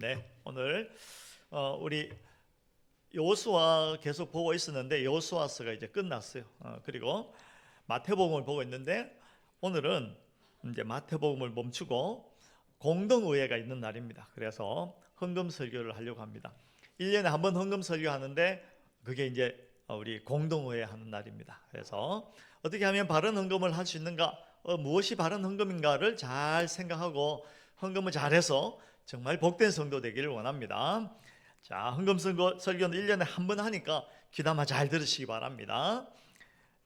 네, 오늘 우리 여호수아 계속 보고 있었는데 여호수아서가 이제 끝났어요. 그리고 마태복음을 보고 있는데 오늘은 이제 마태복음을 멈추고 공동의회가 있는 날입니다. 그래서 헌금 설교를 하려고 합니다. 1년에 한 번 헌금 설교하는데 그게 이제 우리 공동의회 하는 날입니다. 그래서 어떻게 하면 바른 헌금을 할 수 있는가, 무엇이 바른 헌금인가를 잘 생각하고 헌금을 잘해서 정말 복된 성도 되기를 원합니다. 자, 헌금 설교는 1년에 한 번 하니까 귀담아 잘 들으시기 바랍니다.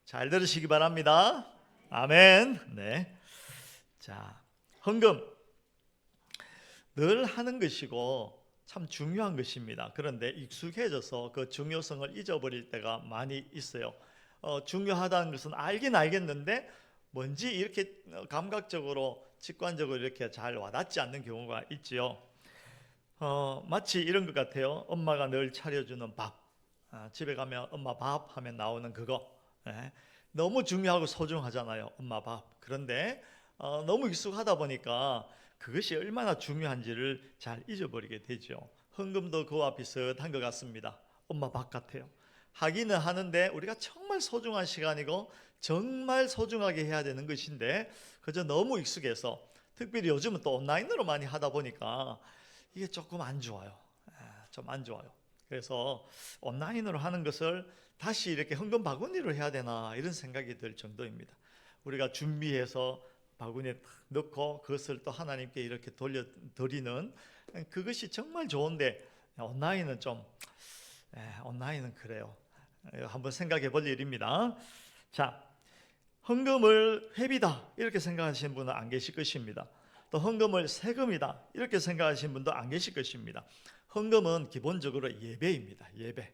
잘 들으시기 바랍니다. 아멘. 네. 자, 헌금 늘 하는 것이고 참 중요한 것입니다. 그런데 익숙해져서 그 중요성을 잊어버릴 때가 많이 있어요. 중요하다는 것은 알긴 알겠는데 뭔지 이렇게 감각적으로 직관적으로 이렇게 잘 와닿지 않는 경우가 있지요. 마치 이런 것 같아요. 엄마가 늘 차려주는 밥, 집에 가면 엄마 밥 하면 나오는 그거, 너무 중요하고 소중하잖아요, 엄마 밥. 그런데 너무 익숙하다 보니까 그것이 얼마나 중요한지를 잘 잊어버리게 되죠. 헌금도 그와 비슷한 것 같습니다. 엄마 밥 같아요. 하기는 하는데 우리가 정말 소중한 시간이고 정말 소중하게 해야 되는 것인데 그저 너무 익숙해서, 특별히 요즘은 또 온라인으로 많이 하다 보니까 이게 조금 안 좋아요. 좀 안 좋아요. 그래서 온라인으로 하는 것을 다시 이렇게 헌금 바구니로 해야 되나 이런 생각이 들 정도입니다. 우리가 준비해서 바구니에 넣고 그것을 또 하나님께 이렇게 돌려드리는 그것이 정말 좋은데 온라인은 온라인은 그래요. 한번 생각해 볼 일입니다. 자, 헌금을 회비다 이렇게 생각하시는 분은 안 계실 것입니다. 또 헌금을 세금이다 이렇게 생각하시는 분도 안 계실 것입니다. 헌금은 기본적으로 예배입니다. 예배.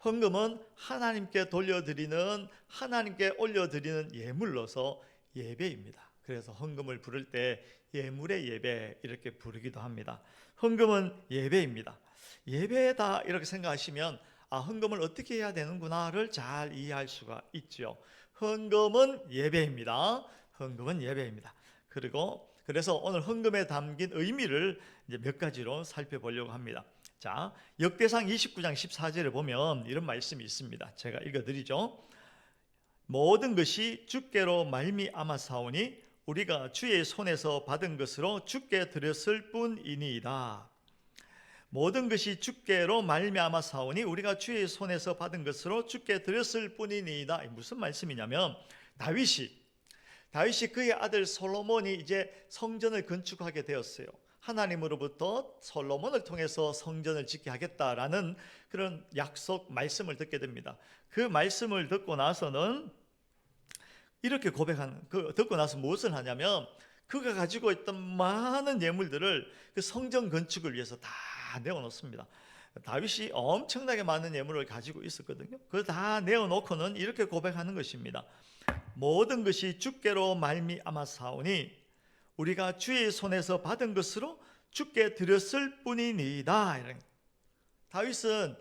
헌금은 하나님께 돌려드리는, 하나님께 올려드리는 예물로서 예배입니다. 그래서 헌금을 부를 때 예물의 예배 이렇게 부르기도 합니다. 헌금은 예배입니다. 예배다 이렇게 생각하시면 헌금을 어떻게 해야 되는구나를 잘 이해할 수가 있죠. 헌금은 예배입니다. 헌금은 예배입니다. 그래서 오늘 헌금에 담긴 의미를 이제 몇 가지로 살펴보려고 합니다. 자, 역대상 29장 14절에 보면 이런 말씀이 있습니다. 제가 읽어드리죠. 모든 것이 주께로 말미암았사오니 우리가 주의 손에서 받은 것으로 주께 드렸을 뿐이니이다. 모든 것이 주께로 말미암았사오니 우리가 주의 손에서 받은 것으로 주께 드렸을 뿐이니이다. 무슨 말씀이냐면 다윗이 그의 아들 솔로몬이 이제 성전을 건축하게 되었어요. 하나님으로부터 솔로몬을 통해서 성전을 짓게 하겠다라는 그런 약속 말씀을 듣게 됩니다. 그 말씀을 듣고 나서는 이렇게 듣고 나서 무엇을 하냐면 그가 가지고 있던 많은 예물들을 그 성전 건축을 위해서 다 내어놓습니다. 다윗이 엄청나게 많은 예물을 가지고 있었거든요. 그걸 다 내어놓고는 이렇게 고백하는 것입니다. 모든 것이 주께로 말미암았사오니 우리가 주의 손에서 받은 것으로 주께 드렸을 뿐이니이다. 다윗은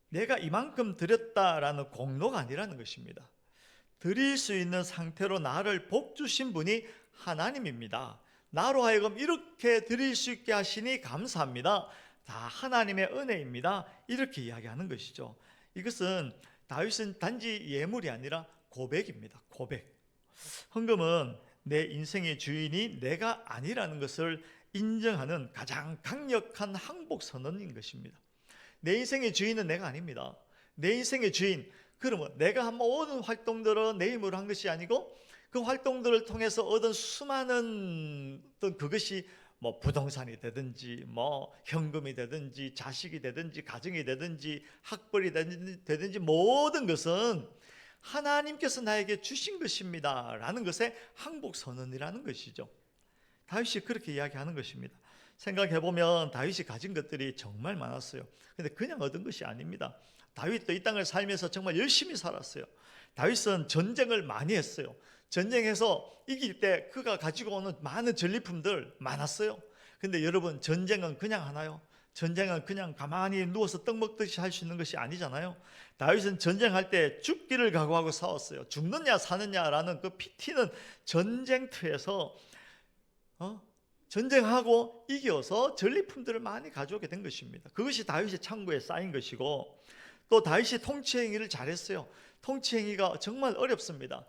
내가 이만큼 드렸다라는 공로가 아니라는 것입니다. 드릴 수 있는 상태로 나를 복 주신 분이 하나님입니다. 나로 하여금 이렇게 드릴 수 있게 하시니 감사합니다. 다 하나님의 은혜입니다. 이렇게 이야기하는 것이죠. 이것은 다윗은 단지 예물이 아니라 고백입니다. 고백. 헌금은 내 인생의 주인이 내가 아니라는 것을 인정하는 가장 강력한 항복 선언인 것입니다. 내 인생의 주인은 내가 아닙니다. 내 인생의 주인, 그러면 내가 한 모든 활동들은 내 힘으로 한 것이 아니고 그 활동들을 통해서 얻은 수많은 그것이 뭐 부동산이 되든지 뭐 현금이 되든지 자식이 되든지 가정이 되든지 학벌이 되든지 모든 것은 하나님께서 나에게 주신 것입니다 라는 것의 항복선언이라는 것이죠. 다윗이 그렇게 이야기하는 것입니다. 생각해보면 다윗이 가진 것들이 정말 많았어요. 근데 그냥 얻은 것이 아닙니다. 다윗도 이 땅을 살면서 정말 열심히 살았어요. 다윗은 전쟁을 많이 했어요. 전쟁에서 이길 때 그가 가지고 오는 많은 전리품들 많았어요. 근데 여러분, 전쟁은 그냥 하나요? 전쟁은 그냥 가만히 누워서 떡 먹듯이 할 수 있는 것이 아니잖아요. 다윗은 전쟁할 때 죽기를 각오하고 싸웠어요. 죽느냐 사느냐라는 그 피 튀는 전쟁터에서 전쟁하고 이겨서 전리품들을 많이 가져오게 된 것입니다. 그것이 다윗의 창고에 쌓인 것이고, 또 다윗이 통치 행위를 잘했어요. 통치 행위가 정말 어렵습니다.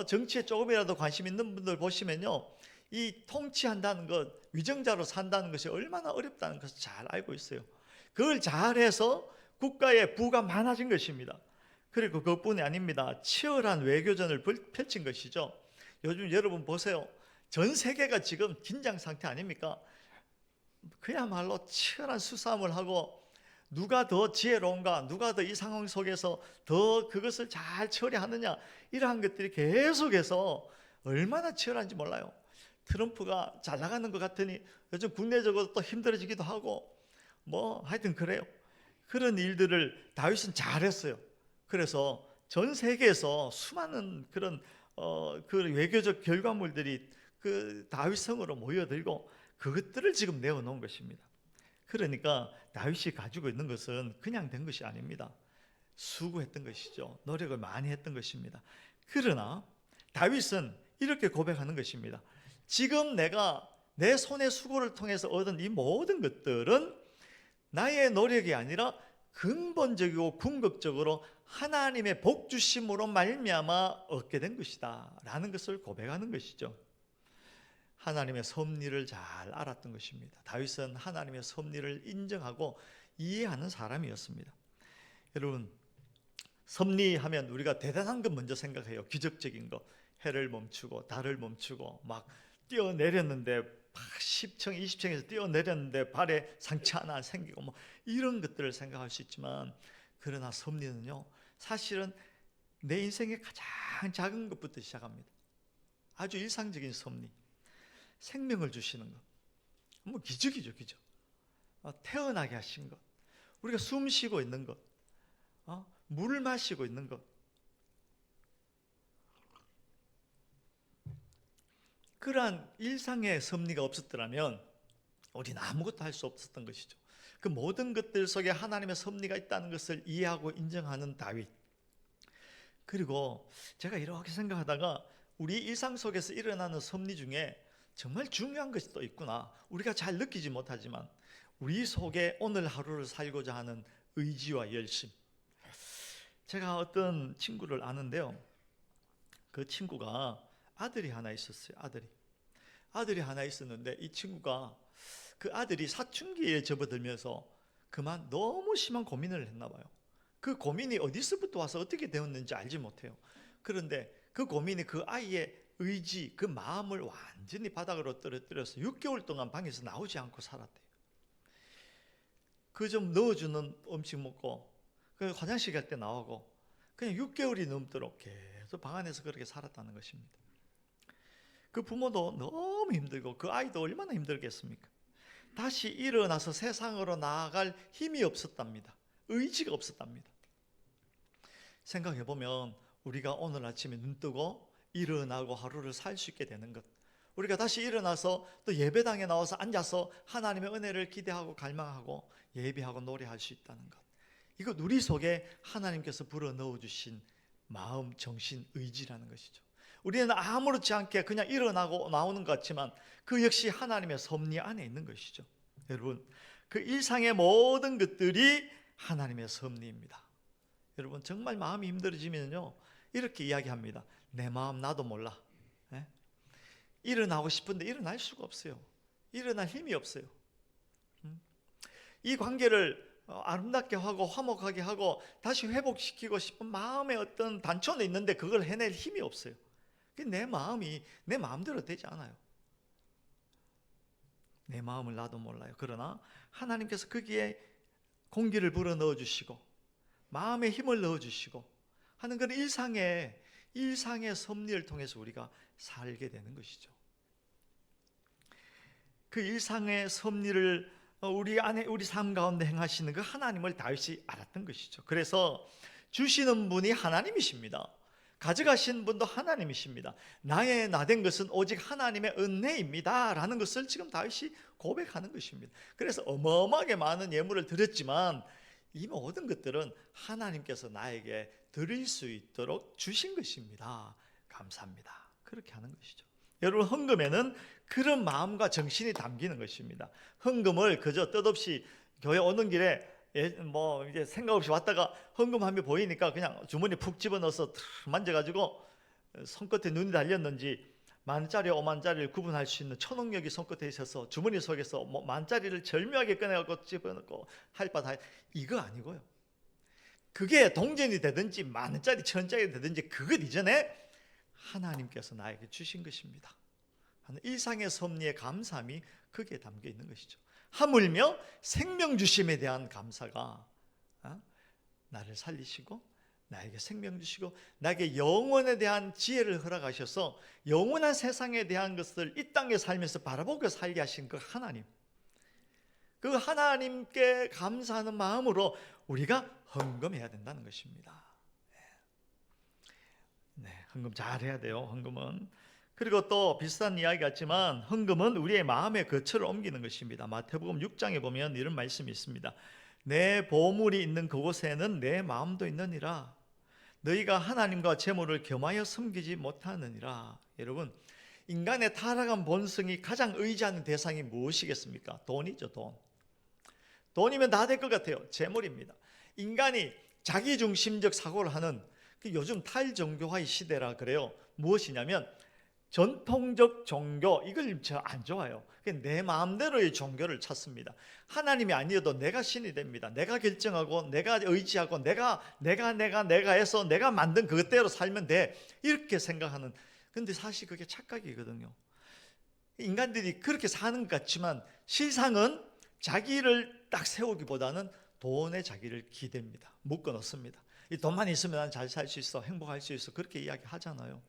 정치에 조금이라도 관심 있는 분들 보시면요, 이 통치한다는 것, 위정자로 산다는 것이 얼마나 어렵다는 것을 잘 알고 있어요. 그걸 잘해서 국가의 부가 많아진 것입니다. 그리고 그것뿐이 아닙니다. 치열한 외교전을 펼친 것이죠. 요즘 여러분 보세요. 전 세계가 지금 긴장 상태 아닙니까? 그야말로 치열한 수싸움을 하고, 누가 더 지혜로운가, 누가 더 이 상황 속에서 더 그것을 잘 처리하느냐, 이러한 것들이 계속해서 얼마나 치열한지 몰라요. 트럼프가 잘 나가는 것 같으니 요즘 국내적으로 또 힘들어지기도 하고, 뭐 하여튼 그래요. 그런 일들을 다윗은 잘했어요. 그래서 전 세계에서 수많은 그런 그 외교적 결과물들이 그 다윗성으로 모여들고, 그것들을 지금 내어놓은 것입니다. 그러니까 다윗이 가지고 있는 것은 그냥 된 것이 아닙니다. 수고했던 것이죠. 노력을 많이 했던 것입니다. 그러나 다윗은 이렇게 고백하는 것입니다. 지금 내가 내 손의 수고를 통해서 얻은 이 모든 것들은 나의 노력이 아니라 근본적이고 궁극적으로 하나님의 복 주심으로 말미암아 얻게 된 것이다 라는 것을 고백하는 것이죠. 하나님의 섭리를 잘 알았던 것입니다. 다윗은 하나님의 섭리를 인정하고 이해하는 사람이었습니다. 여러분, 섭리하면 우리가 대단한 것 먼저 생각해요. 기적적인 것. 해를 멈추고 달을 멈추고 막 뛰어내렸는데 10층 20층에서 뛰어내렸는데 발에 상처 하나 생기고 뭐 이런 것들을 생각할 수 있지만, 그러나 섭리는요, 사실은 내 인생의 가장 작은 것부터 시작합니다. 아주 일상적인 섭리. 생명을 주시는 것, 뭐 기적이죠, 기적. 태어나게 하신 것, 우리가 숨 쉬고 있는 것, 물을 마시고 있는 것, 그러한 일상의 섭리가 없었더라면 우리는 아무것도 할 수 없었던 것이죠. 그 모든 것들 속에 하나님의 섭리가 있다는 것을 이해하고 인정하는 다윗. 그리고 제가 이렇게 생각하다가 우리 일상 속에서 일어나는 섭리 중에 정말 중요한 것이 또 있구나. 우리가 잘 느끼지 못하지만 우리 속에 오늘 하루를 살고자 하는 의지와 열심. 제가 어떤 친구를 아는데요, 그 친구가 아들이 하나 있었어요. 아들이 하나 있었는데 이 친구가 그 아들이 사춘기에 접어들면서 그만 너무 심한 고민을 했나 봐요. 그 고민이 어디서부터 와서 어떻게 되었는지 알지 못해요. 그런데 그 고민이 그 아이의 의지, 그 마음을 완전히 바닥으로 떨어뜨려서 6개월 동안 방에서 나오지 않고 살았대요. 그 좀 넣어주는 음식 먹고, 그 화장실 갈 때 나오고, 그냥 6개월이 넘도록 계속 방 안에서 그렇게 살았다는 것입니다. 그 부모도 너무 힘들고 그 아이도 얼마나 힘들겠습니까? 다시 일어나서 세상으로 나아갈 힘이 없었답니다. 의지가 없었답니다. 생각해보면 우리가 오늘 아침에 눈 뜨고 일어나고 하루를 살 수 있게 되는 것, 우리가 다시 일어나서 또 예배당에 나와서 앉아서 하나님의 은혜를 기대하고 갈망하고 예배하고 노래할 수 있다는 것, 이거 우리 속에 하나님께서 불어넣어 주신 마음, 정신, 의지라는 것이죠. 우리는 아무렇지 않게 그냥 일어나고 나오는 것 같지만 그 역시 하나님의 섭리 안에 있는 것이죠. 여러분, 그 일상의 모든 것들이 하나님의 섭리입니다. 여러분, 정말 마음이 힘들어지면요, 이렇게 이야기합니다. 내 마음 나도 몰라. 네? 일어나고 싶은데 일어날 수가 없어요. 일어날 힘이 없어요. 이 관계를 아름답게 하고 화목하게 하고 다시 회복시키고 싶은 마음의 어떤 단초는 있는데 그걸 해낼 힘이 없어요. 내 마음이 내 마음대로 되지 않아요. 내 마음을 나도 몰라요. 그러나 하나님께서 거기에 공기를 불어 넣어 주시고 마음에 힘을 넣어 주시고 하는 그런 일상의 섭리를 통해서 우리가 살게 되는 것이죠. 그 일상의 섭리를 우리 안에, 우리 삶 가운데 행하시는 그 하나님을 다윗이 알았던 것이죠. 그래서 주시는 분이 하나님이십니다. 가져가신 분도 하나님이십니다. 나의 나된 것은 오직 하나님의 은혜입니다 라는 것을 지금 다윗이 고백하는 것입니다. 그래서 어마어마하게 많은 예물을 드렸지만 이 모든 것들은 하나님께서 나에게 드릴 수 있도록 주신 것입니다. 감사합니다. 그렇게 하는 것이죠. 여러분, 헌금에는 그런 마음과 정신이 담기는 것입니다. 헌금을 그저 뜻없이 교회 오는 길에 뭐 이제 생각 없이 왔다가 헌금함이 보이니까 그냥 주머니 푹 집어넣어서 만져가지고 손끝에 눈이 달렸는지 만짜리 5만짜리를 구분할 수 있는 초능력이 손끝에 있어서 주머니 속에서 뭐 만짜리를 절묘하게 꺼내갖고 집어넣고 할 바다, 이거 아니고요. 그게 동전이 되든지 만원짜리 천원짜리 되든지 그것 이전에 하나님께서 나에게 주신 것입니다 하는 일상의 섭리의 감사함이 거기에 담겨 있는 것이죠. 하물며 생명 주심에 대한 감사가 나를 살리시고 나에게 생명 주시고 나에게 영원에 대한 지혜를 허락하셔서 영원한 세상에 대한 것을 이 땅에 살면서 바라보고 살게 하신 그 하나님, 그 하나님께 감사하는 마음으로 우리가 헌금해야 된다는 것입니다. 네, 헌금 잘해야 돼요. 헌금은. 그리고 또 비슷한 이야기 같지만 헌금은 우리의 마음의 거처를 옮기는 것입니다. 마태복음 6장에 보면 이런 말씀이 있습니다. 내 보물이 있는 그곳에는 내 마음도 있느니라. 너희가 하나님과 재물을 겸하여 섬기지 못하느니라. 여러분, 인간의 타락한 본성이 가장 의지하는 대상이 무엇이겠습니까? 돈이죠, 돈. 돈이면 다 될 것 같아요. 재물입니다. 인간이 자기중심적 사고를 하는 요즘 탈종교화의 시대라 그래요. 무엇이냐면 전통적 종교, 이걸 저 안 좋아요. 내 마음대로의 종교를 찾습니다. 하나님이 아니어도 내가 신이 됩니다. 내가 결정하고 내가 의지하고 내가 해서 내가 만든 그것대로 살면 돼, 이렇게 생각하는. 근데 사실 그게 착각이거든요. 인간들이 그렇게 사는 것 같지만 실상은 자기를 딱 세우기보다는 돈에 자기를 기댑니다. 묶어 넣습니다. 이 돈만 있으면 난 잘 살 수 있어, 행복할 수 있어, 그렇게 이야기하잖아요.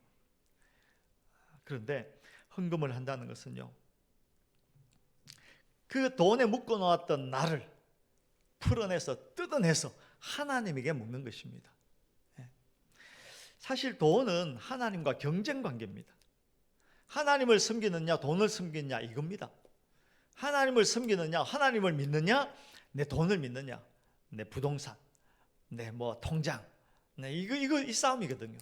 그런데 헌금을 한다는 것은요, 그 돈에 묶어 놓았던 나를 풀어내서 뜯어내서 하나님에게 묶는 것입니다. 사실 돈은 하나님과 경쟁 관계입니다. 하나님을 섬기느냐 돈을 섬기느냐 이겁니다. 하나님을 섬기느냐, 하나님을 믿느냐, 내 돈을 믿느냐, 내 부동산, 내 뭐 통장, 이 싸움이거든요.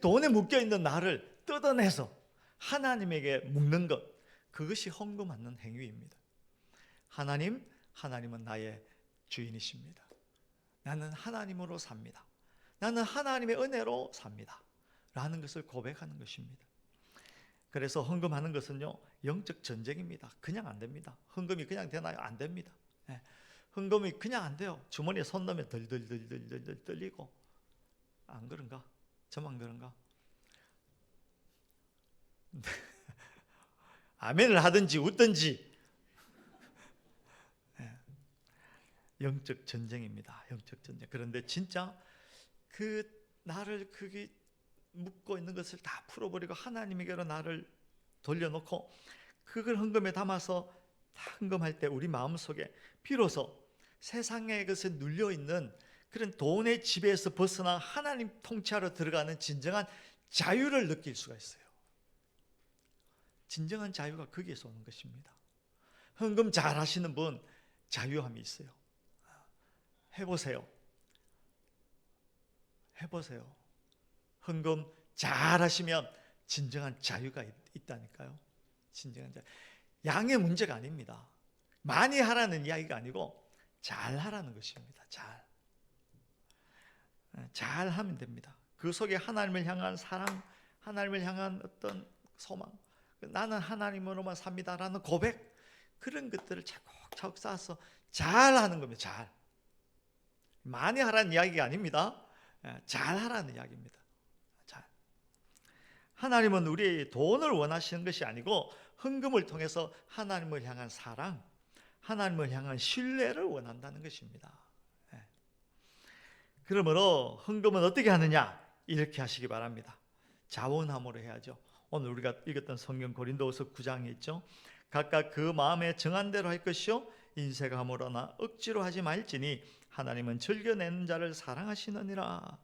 돈에 묶여 있는 나를 뜯어내서 하나님에게 묶는 것, 그것이 헌금하는 행위입니다. 하나님은 나의 주인이십니다. 나는 하나님으로 삽니다. 나는 하나님의 은혜로 삽니다. 라는 것을 고백하는 것입니다. 그래서 헌금하는 것은요, 영적 전쟁입니다. 그냥 안 됩니다. 헌금이 그냥 되나요? 안 됩니다. 헌금이 그냥 안 돼요. 주머니에 손 넣으면 덜덜덜덜 떨리고. 안 그런가? 저만 그런가? 아멘을 하든지 웃든지. 영적 전쟁입니다. 영적 전쟁. 그런데 진짜 그 나를 그게 묶고 있는 것을 다 풀어버리고 하나님에게로 나를 돌려놓고 그걸 헌금에 담아서 다 헌금할 때 우리 마음속에 비로소 세상의 것에 눌려있는 그런 돈의 지배에서 벗어나 하나님 통치하러 들어가는 진정한 자유를 느낄 수가 있어요. 진정한 자유가 거기에서 오는 것입니다. 헌금 잘 하시는 분 자유함이 있어요. 해보세요. 헌금 잘 하시면 진정한 자유가 있다니까요. 진정한 자유. 양의 문제가 아닙니다. 많이 하라는 이야기가 아니고 잘 하라는 것입니다. 잘 하면 됩니다. 그 속에 하나님을 향한 사랑, 하나님을 향한 어떤 소망, 나는 하나님으로만 삽니다라는 고백, 그런 것들을 차곡차곡 쌓아서 잘 하는 겁니다. 잘. 많이 하라는 이야기가 아닙니다. 잘 하라는 이야기입니다. 잘. 하나님은 우리의 돈을 원하시는 것이 아니고 헌금을 통해서 하나님을 향한 사랑, 하나님을 향한 신뢰를 원한다는 것입니다. 그러므로 헌금은 어떻게 하느냐? 이렇게 하시기 바랍니다. 자원함으로 해야죠. 오늘 우리가 읽었던 성경 고린도후서 9장에 있죠. 각각 그 마음에 정한 대로 할 것이요 인색함으로나 억지로 하지 말지니 하나님은 즐겨내는 자를 사랑하시느니라.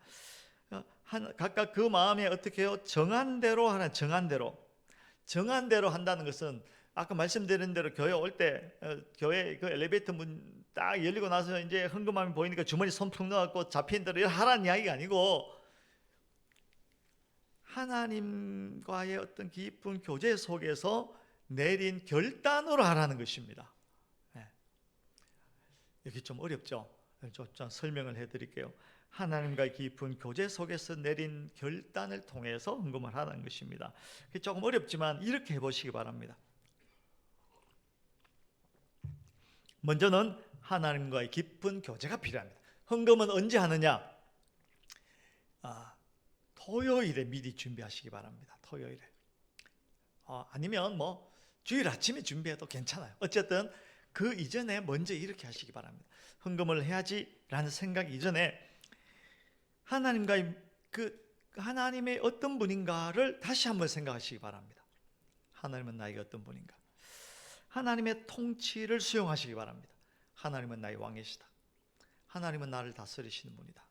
각각 그 마음에 어떻게 해요? 정한 대로 하나. 정한 대로 한다는 것은 아까 말씀드린 대로 교회 올 때 교회 그 엘리베이터 문 딱 열리고 나서 이제 헌금함이 보이니까 주머니 손 푹 넣어갖고 잡힌 대로 하라는 이야기가 아니고 하나님과의 어떤 깊은 교제 속에서 내린 결단으로 하라는 것입니다. 여기 좀 어렵죠? 좀 설명을 해드릴게요. 하나님과의 깊은 교제 속에서 내린 결단을 통해서 헌금을 하라는 것입니다. 조금 어렵지만 이렇게 해보시기 바랍니다. 먼저는 하나님과의 깊은 교제가 필요합니다. 헌금은 언제 하느냐? 토요일에 미리 준비하시기 바랍니다. 토요일에. 아니면 뭐 주일 아침에 준비해도 괜찮아요. 어쨌든 그 이전에 먼저 이렇게 하시기 바랍니다. 헌금을 해야지라는 생각 이전에 하나님의 어떤 분인가를 다시 한번 생각하시기 바랍니다. 하나님은 나에게 어떤 분인가? 하나님의 통치를 수용하시기 바랍니다. 하나님은 나의 왕이시다. 하나님은 나를 다스리시는 분이다.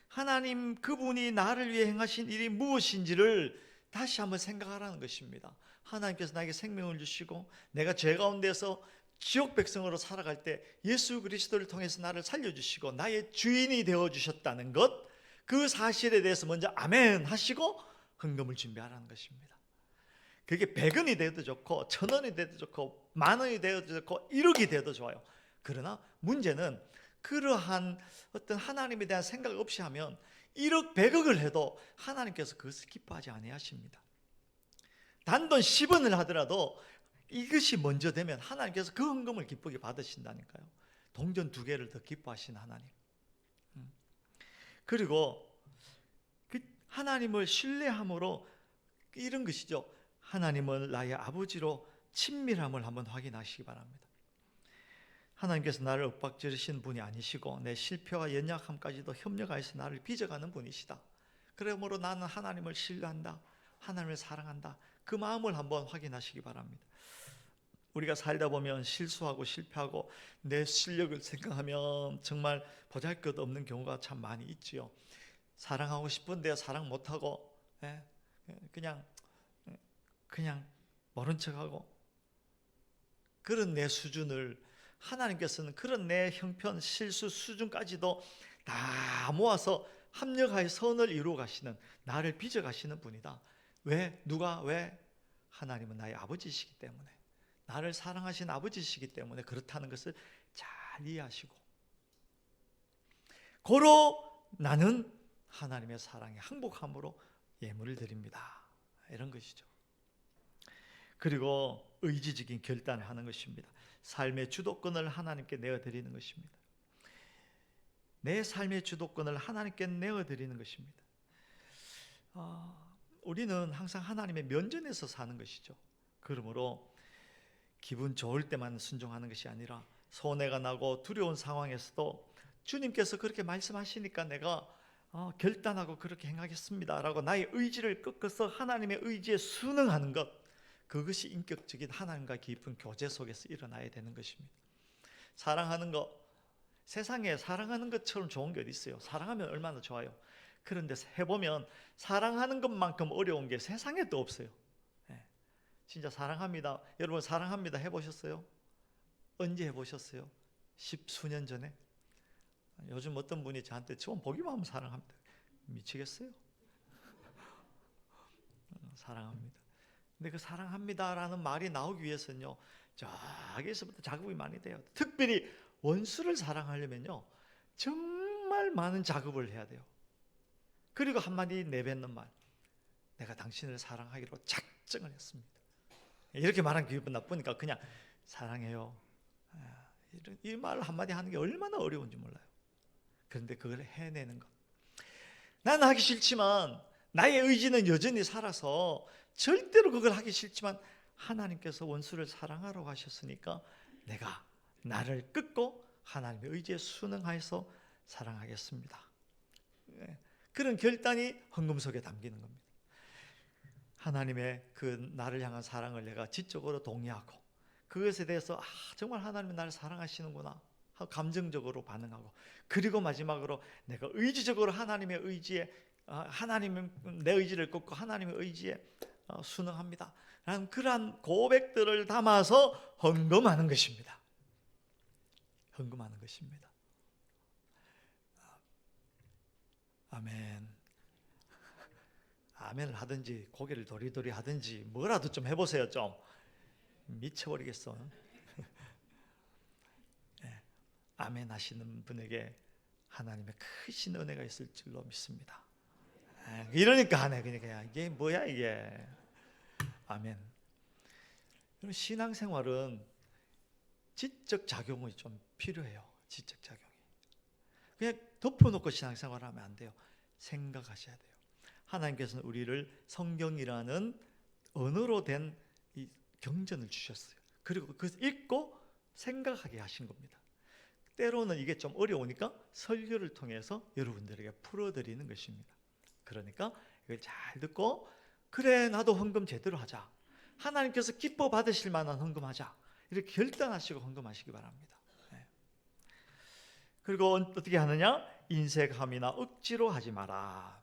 하나님 그분이 나를 위해 행하신 일이 무엇인지를 다시 한번 생각하라는 것입니다. 하나님께서 나에게 생명을 주시고 내가 죄 가운데서 지옥 백성으로 살아갈 때 예수 그리스도를 통해서 나를 살려주시고 나의 주인이 되어주셨다는 것, 그 사실에 대해서 먼저 아멘 하시고 헌금을 준비하라는 것입니다. 그게 100원이 돼도 좋고 1000원이 돼도 좋고 10,000원이 돼도 좋고 1억이 돼도 좋아요. 그러나 문제는 그러한 어떤 하나님에 대한 생각 없이 하면 1억 100억을 해도 하나님께서 그것을 기뻐하지 아니하십니다. 단돈 10원을 하더라도 이것이 먼저 되면 하나님께서 그 헌금을 기쁘게 받으신다니까요. 동전 2개를 더 기뻐하시는 하나님. 그리고 그 하나님을 신뢰함으로 이런 것이죠. 하나님은 나의 아버지로 친밀함을 한번 확인하시기 바랍니다. 하나님께서 나를 윽박지르신 분이 아니시고 내 실패와 연약함까지도 협력하여서 나를 빚어가는 분이시다. 그러므로 나는 하나님을 신뢰한다. 하나님을 사랑한다. 그 마음을 한번 확인하시기 바랍니다. 우리가 살다 보면 실수하고 실패하고 내 실력을 생각하면 정말 보잘것없는 경우가 참 많이 있지요. 사랑하고 싶은데 사랑 못하고 그냥 모른 척하고, 그런 내 수준을 하나님께서는 그런 내 형편 실수 수준까지도 다 모아서 합력하여 선을 이루어 가시는, 나를 빚어 가시는 분이다. 왜? 누가? 왜? 하나님은 나의 아버지시기 때문에, 나를 사랑하신 아버지시기 때문에 그렇다는 것을 잘 이해하시고, 고로 나는 하나님의 사랑에 항복함으로 예물을 드립니다. 이런 것이죠. 그리고 의지적인 결단을 하는 것입니다. 삶의 주도권을 하나님께 내어드리는 것입니다. 내 삶의 주도권을 하나님께 내어드리는 것입니다. 우리는 항상 하나님의 면전에서 사는 것이죠. 그러므로 기분 좋을 때만 순종하는 것이 아니라 손해가 나고 두려운 상황에서도 주님께서 그렇게 말씀하시니까 내가 결단하고 그렇게 행하겠습니다 라고 나의 의지를 꺾어서 하나님의 의지에 순응하는 것, 그것이 인격적인 하나님과 깊은 교제 속에서 일어나야 되는 것입니다. 사랑하는 것, 세상에 사랑하는 것처럼 좋은 게 어디 있어요? 사랑하면 얼마나 좋아요. 그런데 해보면 사랑하는 것만큼 어려운 게 세상에 또 없어요. 진짜 사랑합니다. 여러분 사랑합니다 해보셨어요? 언제 해보셨어요? 10수년 전에? 요즘 어떤 분이 저한테 처음 보기만 하면 사랑합니다. 미치겠어요? 사랑합니다. 근데 그 사랑합니다라는 말이 나오기 위해서는요, 저기서부터 작업이 많이 돼요. 특별히 원수를 사랑하려면요, 정말 많은 작업을 해야 돼요. 그리고 한마디 내뱉는 말, 내가 당신을 사랑하기로 작정을 했습니다. 이렇게 말하면 기분 나쁘니까 그냥 사랑해요. 이 말 한마디 하는 게 얼마나 어려운지 몰라요. 그런데 그걸 해내는 것, 나는 하기 싫지만 나의 의지는 여전히 살아서 절대로 그걸 하기 싫지만 하나님께서 원수를 사랑하라고 하셨으니까 내가 나를 끊고 하나님의 의지에 순응하여서 사랑하겠습니다. 그런 결단이 헌금 속에 담기는 겁니다. 하나님의 그 나를 향한 사랑을 내가 지적으로 동의하고 그것에 대해서 정말 하나님은 나를 사랑하시는구나 하고 감정적으로 반응하고, 그리고 마지막으로 내가 의지적으로 하나님의 의지에 하나님은 내 의지를 꺾고 하나님의 의지에 순응합니다 라는 그러한 고백들을 담아서 헌금하는 것입니다. 헌금하는 것입니다. 아멘. 아멘을 하든지 고개를 도리도리 하든지 뭐라도 좀 해보세요. 좀 미쳐버리겠어. 네, 아멘 하시는 분에게 하나님의 크신 은혜가 있을 줄로 믿습니다. 이러니까 하네. 그러니까 이게 뭐야 이게. 아멘. 신앙생활은 지적 작용이 좀 필요해요. 지적 작용이. 그냥 덮어놓고 신앙생활하면 안 돼요. 생각하셔야 돼요. 하나님께서는 우리를 성경이라는 언어로 된 이 경전을 주셨어요. 그리고 그것을 읽고 생각하게 하신 겁니다. 때로는 이게 좀 어려우니까 설교를 통해서 여러분들에게 풀어드리는 것입니다. 그러니까 이걸 잘 듣고 그래 나도 헌금 제대로 하자. 하나님께서 기뻐 받으실 만한 헌금하자. 이렇게 결단하시고 헌금하시기 바랍니다. 그리고 어떻게 하느냐? 인색함이나 억지로 하지 마라.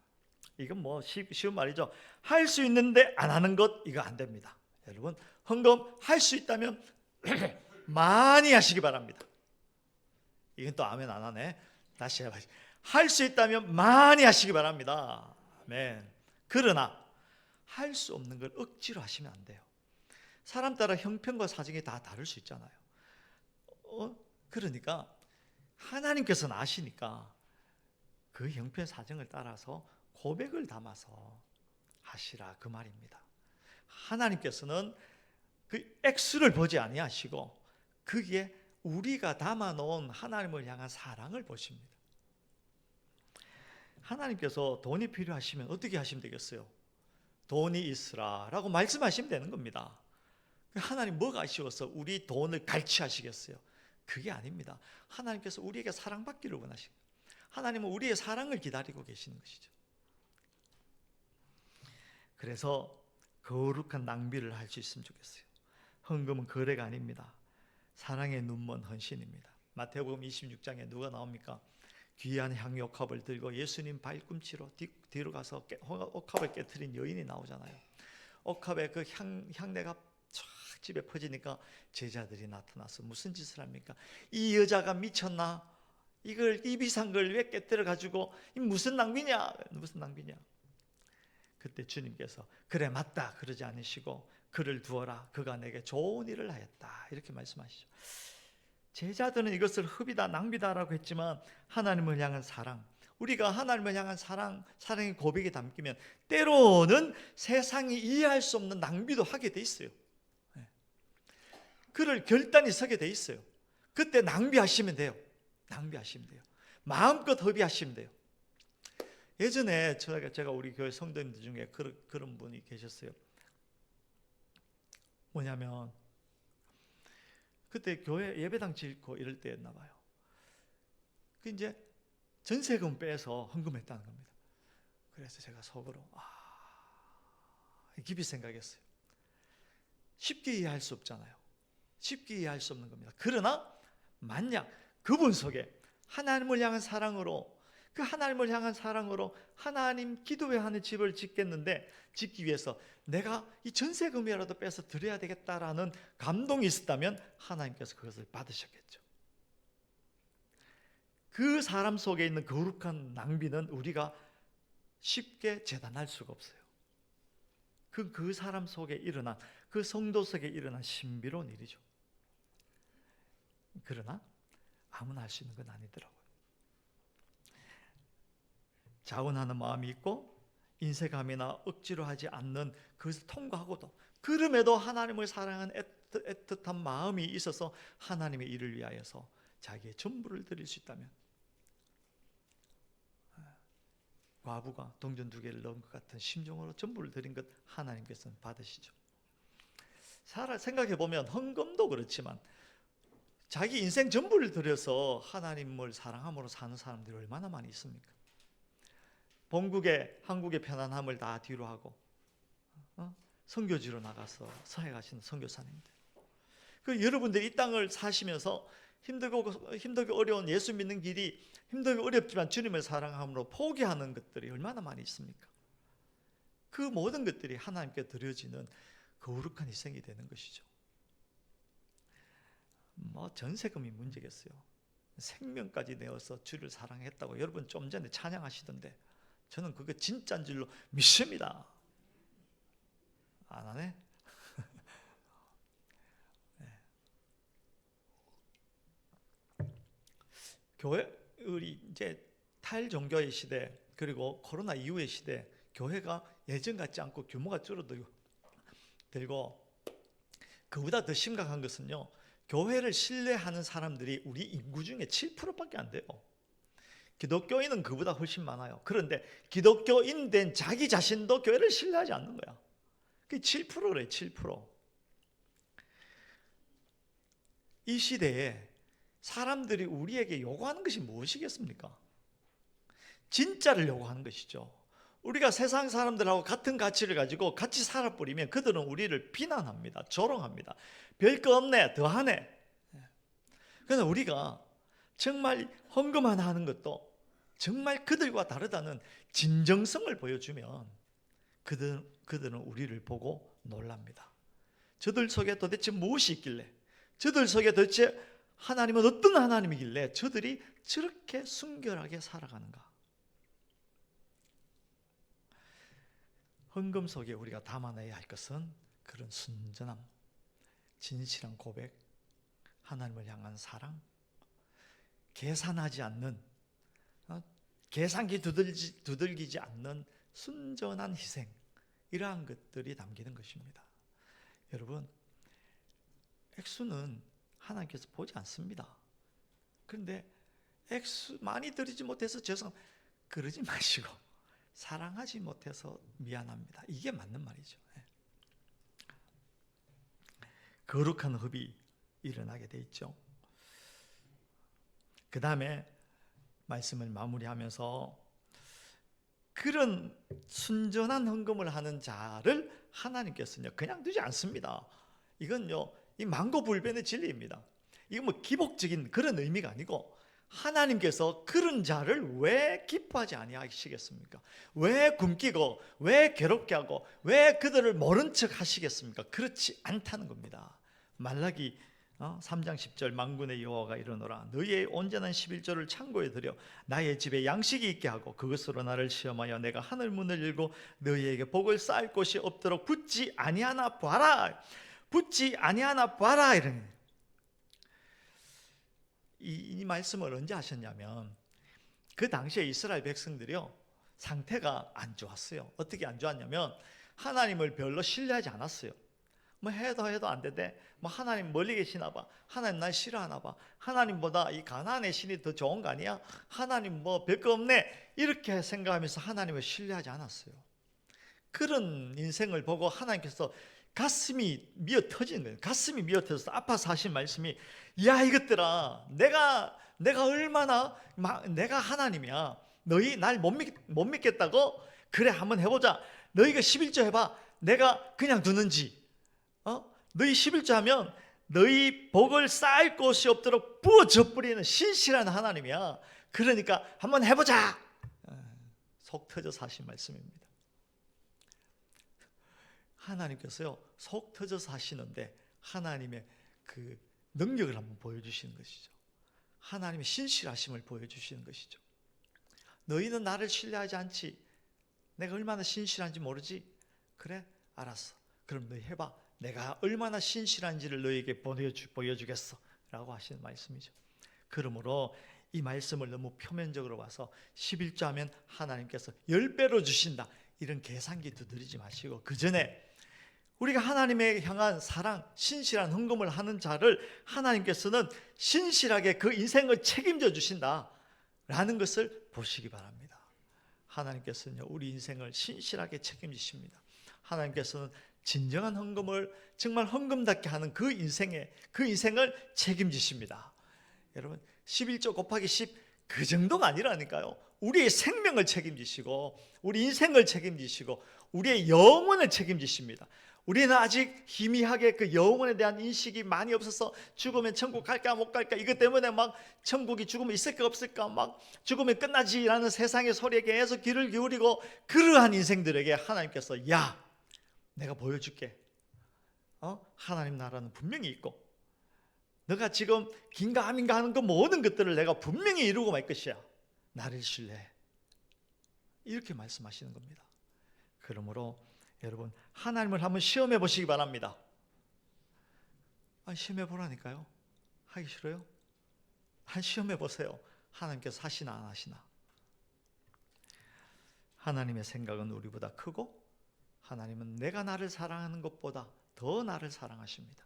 이건 뭐 쉬운 말이죠. 할 수 있는데 안 하는 것 이거 안 됩니다. 여러분 헌금 할 수 있다면 많이 하시기 바랍니다. 이건 또 아멘 안 하네. 다시 해봐야지. 할 수 있다면 많이 하시기 바랍니다. 아멘. 그러나 할 수 없는 걸 억지로 하시면 안 돼요. 사람 따라 형편과 사정이 다 다를 수 있잖아요. 그러니까 하나님께서는 아시니까 그 형편 사정을 따라서 고백을 담아서 하시라 그 말입니다. 하나님께서는 그 액수를 보지 아니하시고 거기에 우리가 담아놓은 하나님을 향한 사랑을 보십니다. 하나님께서 돈이 필요하시면 어떻게 하시면 되겠어요? 돈이 있으라 라고 말씀하시면 되는 겁니다. 하나님 뭐가 아쉬워서 우리 돈을 갈취하시겠어요? 그게 아닙니다. 하나님께서 우리에게 사랑받기를 원하십니다. 하나님은 우리의 사랑을 기다리고 계시는 것이죠. 그래서 거룩한 낭비를 할 수 있으면 좋겠어요. 헌금은 거래가 아닙니다. 사랑의 눈먼 헌신입니다. 마태복음 26장에 누가 나옵니까? 귀한 향유옥합을 들고 예수님 발꿈치로 뒤로 가서 옥합을 깨트린 여인이 나오잖아요. 옥합에 그 향내가 쫙 집에 퍼지니까 제자들이 나타나서 무슨 짓을 합니까? 이 여자가 미쳤나? 이걸 이 비싼 걸 왜 깨뜨려 가지고 무슨 낭비냐? 무슨 낭비냐? 그때 주님께서 그래 맞다 그러지 않으시고 그를 두어라 그가 내게 좋은 일을 하였다 이렇게 말씀하시죠. 제자들은 이것을 흡이다 낭비다라고 했지만 하나님을 향한 사랑, 우리가 하나님을 향한 사랑의 고백이 담기면 때로는 세상이 이해할 수 없는 낭비도 하게 돼 있어요. 그를 결단이 서게 돼 있어요. 그때 낭비하시면 돼요. 낭비하시면 돼요. 마음껏 허비하시면 돼요. 예전에 제가 우리 교회 성도님들 중에 그런 분이 계셨어요. 뭐냐면 그때 교회 예배당 짓고 이럴 때였나 봐요. 그 이제 전세금 빼서 헌금했다는 겁니다. 그래서 제가 속으로 깊이 생각했어요. 쉽게 이해할 수 없잖아요. 쉽게 이해할 수 없는 겁니다. 그러나 만약 그분 속에 하나님을 향한 사랑으로 그 하나님을 향한 사랑으로 하나님 기도회 하는 집을 짓겠는데 짓기 위해서 내가 이 전세금이라도 빼서 드려야 되겠다라는 감동이 있었다면 하나님께서 그것을 받으셨겠죠. 그 사람 속에 있는 거룩한 낭비는 우리가 쉽게 재단할 수가 없어요. 그 사람 속에 일어난 그 성도 속에 일어난 신비로운 일이죠. 그러나 아무나 할 수 있는 건 아니더라고요. 자원하는 마음이 있고 인색함이나 억지로 하지 않는 그것을 통과하고도 그럼에도 하나님을 사랑하는 애틋한 마음이 있어서 하나님의 일을 위하여서 자기의 전부를 드릴 수 있다면 과부가 동전 2개를 넣은 것 같은 심정으로 전부를 드린 것 하나님께서는 받으시죠. 생각해 보면 헌금도 그렇지만 자기 인생 전부를 들여서 하나님을 사랑함으로 사는 사람들이 얼마나 많이 있습니까? 본국의 한국의 편안함을 다 뒤로 하고 선교지로 나가서 사역하시는 선교사님들. 그 여러분들이 이 땅을 사시면서 힘들고 어려운 예수 믿는 길이 힘들고 어렵지만 주님을 사랑함으로 포기하는 것들이 얼마나 많이 있습니까? 그 모든 것들이 하나님께 드려지는 거룩한 희생이 되는 것이죠. 뭐 전세금이 문제겠어요. 생명까지 내어서 주를 사랑했다고 여러분 좀 전에 찬양하시던데 저는 그게 진짜인 줄로 믿습니다. 안 하네? 교회, 우리 이제 탈종교의 시대, 그리고 코로나 이후의 시대, 교회가 예전 같지 않고 규모가 줄어들고, 그보다 더 심각한 것은요, 교회를 신뢰하는 사람들이 우리 인구 중에 7%밖에 안 돼요. 기독교인은 그보다 훨씬 많아요. 그런데 기독교인 된 자기 자신도 교회를 신뢰하지 않는 거야. 그게 7%래, 7%. 이 시대에 사람들이 우리에게 요구하는 것이 무엇이겠습니까? 진짜를 요구하는 것이죠. 우리가 세상 사람들하고 같은 가치를 가지고 같이 살아버리면 그들은 우리를 비난합니다. 조롱합니다. 별거 없네, 더하네. 그래서 우리가 정말 헌금 하나 하는 것도 정말 그들과 다르다는 진정성을 보여주면 그들은 우리를 보고 놀랍니다. 저들 속에 도대체 무엇이 있길래, 저들 속에 도대체 하나님은 어떤 하나님이길래 저들이 저렇게 순결하게 살아가는가. 헌금 속에 우리가 담아내야 할 것은 그런 순전함, 진실한 고백, 하나님을 향한 사랑, 계산하지 않는, 계산기 두들기지 않는 순전한 희생, 이러한 것들이 담기는 것입니다. 여러분, 액수는 하나님께서 보지 않습니다. 그런데 액수 많이 드리지 못해서 그러지 마시고 사랑하지 못해서 미안합니다. 이게 맞는 말이죠. 거룩한 흡이 일어나게 돼 있죠. 그 다음에 말씀을 마무리하면서 그런 순전한 헌금을 하는 자를 하나님께서는 그냥 두지 않습니다. 이건요, 이 만고불변의 진리입니다. 이건 뭐 기복적인 그런 의미가 아니고, 하나님께서 그런 자를 왜 기뻐하지 아니하시겠습니까? 왜 굶기고, 왜 괴롭게 하고, 왜 그들을 모른 척 하시겠습니까? 그렇지 않다는 겁니다. 말라기 3장 10절, 만군의 여호와가 이르노라, 너희의 온전한 11조를 창고에 들여 나의 집에 양식이 있게 하고 그것으로 나를 시험하여 내가 하늘 문을 열고 너희에게 복을 쌓을 곳이 없도록 붙지 아니하나 봐라. 붙지 아니하나 봐라. 이런 이 말씀을 언제 하셨냐면, 그 당시에 이스라엘 백성들이요, 상태가 안 좋았어요. 어떻게 안 좋았냐면 하나님을 별로 신뢰하지 않았어요. 뭐 해도 안 되대. 뭐 하나님 멀리 계시나 봐. 하나님 날 싫어하나 봐. 하나님보다 이 가나안의 신이 더 좋은 거 아니야? 하나님 뭐 별거 없네. 이렇게 생각하면서 하나님을 신뢰하지 않았어요. 그런 인생을 보고 하나님께서 가슴이 미어 터지는 거예요. 가슴이 미어 터져서 아파서 하신 말씀이, 야 이것들아, 내가 얼마나 내가 하나님이야. 너희 날 못 믿겠다고? 그래, 한번 해보자. 너희가 11조 해봐. 내가 그냥 두는지. 너희 11조 하면 너희 복을 쌓을 곳이 없도록 부어져 뿌리는 신실한 하나님이야. 그러니까 한번 해보자. 속 터져서 하신 말씀입니다. 하나님께서요, 속 터져서 하시는데 하나님의 그 능력을 한번 보여주시는 것이죠. 하나님의 신실하심을 보여주시는 것이죠. 너희는 나를 신뢰하지 않지. 내가 얼마나 신실한지 모르지. 그래, 알았어. 그럼 너희 해봐. 내가 얼마나 신실한지를 너희에게 보여주겠어 라고 하시는 말씀이죠. 그러므로 이 말씀을 너무 표면적으로 봐서 11조 하면 하나님께서 10배로 주신다, 이런 계산기 두드리지 마시고, 그 전에 우리가 하나님에 향한 사랑, 신실한 헌금을 하는 자를 하나님께서는 신실하게 그 인생을 책임져 주신다라는 것을 보시기 바랍니다. 하나님께서는 우리 인생을 신실하게 책임지십니다. 하나님께서는 진정한 헌금을 정말 헌금답게 하는 그 인생을 책임지십니다. 여러분, 11조 곱하기 10 그 정도가 아니라니까요. 우리의 생명을 책임지시고, 우리 인생을 책임지시고, 우리의 영혼을 책임지십니다. 우리는 아직 희미하게 그 영혼에 대한 인식이 많이 없어서 죽으면 천국 갈까 못 갈까, 이것 때문에 막 천국이 죽으면 있을까 없을까, 막 죽으면 끝나지라는 세상의 소리에 계속 귀를 기울이고, 그러한 인생들에게 하나님께서, 야, 내가 보여줄게. 하나님 나라는 분명히 있고, 너가 지금 긴가민가 하는 그 모든 것들을 내가 분명히 이루고 말 것이야. 나를 신뢰해. 이렇게 말씀하시는 겁니다. 그러므로 여러분, 하나님을 한번 시험해 보시기 바랍니다. 시험해 보라니까요. 하기 싫어요? 시험해 보세요. 하나님께서 하시나 안 하시나. 하나님의 생각은 우리보다 크고 하나님은 내가 나를 사랑하는 것보다 더 나를 사랑하십니다.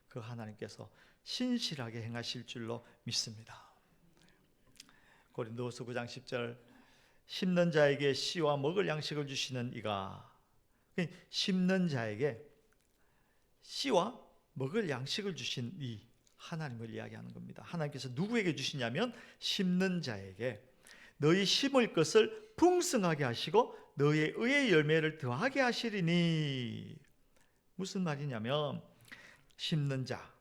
그 하나님께서 신실하게 행하실 줄로 믿습니다. 고린도후서 9장 10절, 심는 자에게 씨와 먹을 양식을 주시는 이가, 심는 자에게 씨와 먹을 양식을 주신 이 하나님을 이야기하는 겁니다. 하나님께서 누구에게 주시냐면 심는 자에게 너희 심을 것을 풍성하게 하시고 너희의 의의 열매를 더하게 하시리니. 무슨 말이냐면, 심는 자,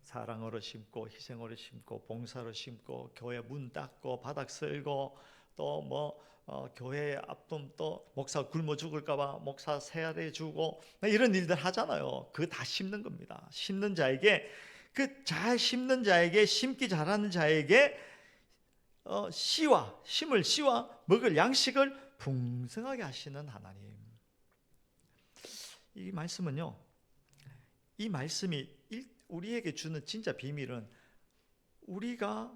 사랑으로 심고 희생으로 심고 봉사로 심고 교회 문 닫고 바닥 쓸고 또 교회 앞둠 또 목사 굶어 죽을까봐 목사 세례 주고 이런 일들 하잖아요. 그거 다 심는 겁니다. 심는 자에게, 그 잘 심는 자에게, 심기 잘하는 자에게 심을 씨와 먹을 양식을 풍성하게 하시는 하나님. 이 말씀은요, 이 말씀이 우리에게 주는 진짜 비밀은 우리가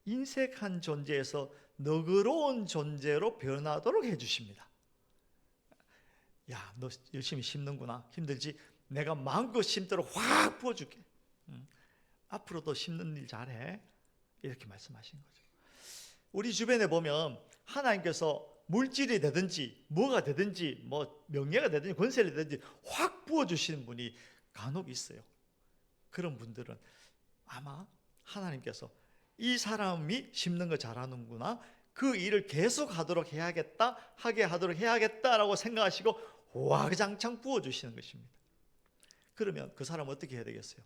인색한 존재에서 너그러운 존재로 변하도록 해주십니다. 야, 너 열심히 심는구나. 힘들지? 내가 마음껏 심도록 확 부어줄게. 앞으로도 심는 일 잘해. 이렇게 말씀하신 거죠. 우리 주변에 보면 하나님께서 물질이 되든지 뭐가 되든지 뭐 명예가 되든지 권세가 되든지 확 부어주시는 분이 간혹 있어요. 그런 분들은 아마 하나님께서 이 사람이 심는 거 잘하는구나, 그 일을 계속 하도록 해야겠다, 하게 하도록 해야겠다라고 생각하시고 와장창 부어주시는 것입니다. 그러면 그 사람은 어떻게 해야 되겠어요?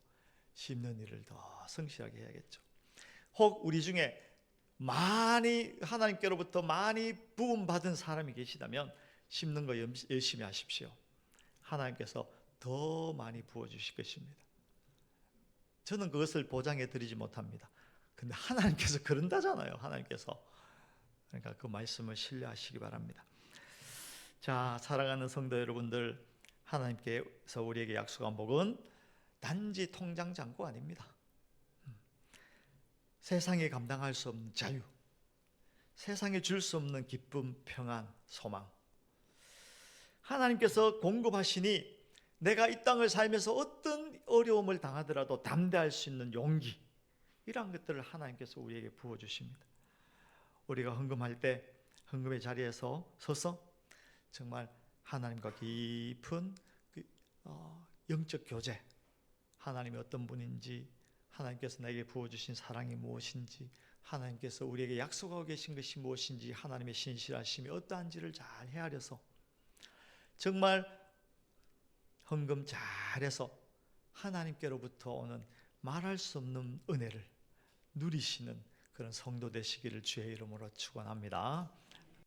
심는 일을 더 성실하게 해야겠죠. 혹 우리 중에 많이 하나님께로부터 많이 부음받은 사람이 계시다면 심는 거 열심히 하십시오. 하나님께서 더 많이 부어주실 것입니다. 저는 그것을 보장해 드리지 못합니다. 근데 하나님께서 그런다잖아요. 하나님께서. 그러니까 그 말씀을 신뢰하시기 바랍니다. 자, 사랑하는 성도 여러분들, 하나님께서 우리에게 약속한 복은 단지 통장 잔고 아닙니다. 세상에 감당할 수 없는 자유, 세상에 줄 수 없는 기쁨, 평안, 소망, 하나님께서 공급하시니 내가 이 땅을 살면서 어떤 어려움을 당하더라도 담대할 수 있는 용기, 이러한 것들을 하나님께서 우리에게 부어주십니다. 우리가 헌금할 때 헌금의 자리에서 서서 정말 하나님과 깊은 영적 교제, 하나님이 어떤 분인지, 하나님께서 나에게 부어주신 사랑이 무엇인지, 하나님께서 우리에게 약속하고 계신 것이 무엇인지, 하나님의 신실하심이 어떠한지를 잘 헤아려서 정말 헌금 잘해서 하나님께로부터 오는 말할 수 없는 은혜를 누리시는 그런 성도 되시기를 주의 이름으로 축원합니다.